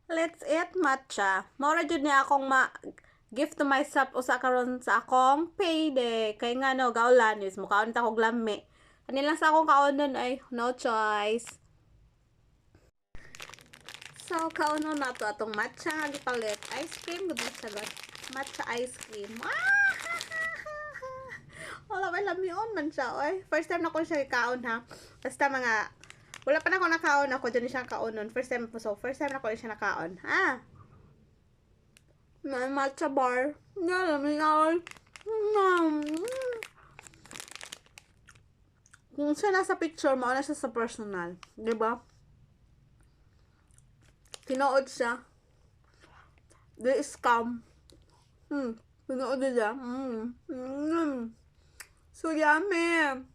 Let's eat matcha. Maura jud ni akong gift to myself usa karon sa akong payday. Kay nga no, gaulan is mukaon ta kog lami. Kanilang sa akong kaonon ay no choice. So kaonon na to atong matcha nga gipalit. Ice cream gud sa god. Matcha ice cream. Wala ba lamion man siya oy. First time na ko siya ikaon ha. Basta mga wala pa na ako nakaon ako dyan siya kaonon. First time na ko siya nakaon. May matcha bar. Alam. Kung siya nasa picture, mauna siya sa personal. Diba? Tinood siya. The scam. Tinood siya. So yummy.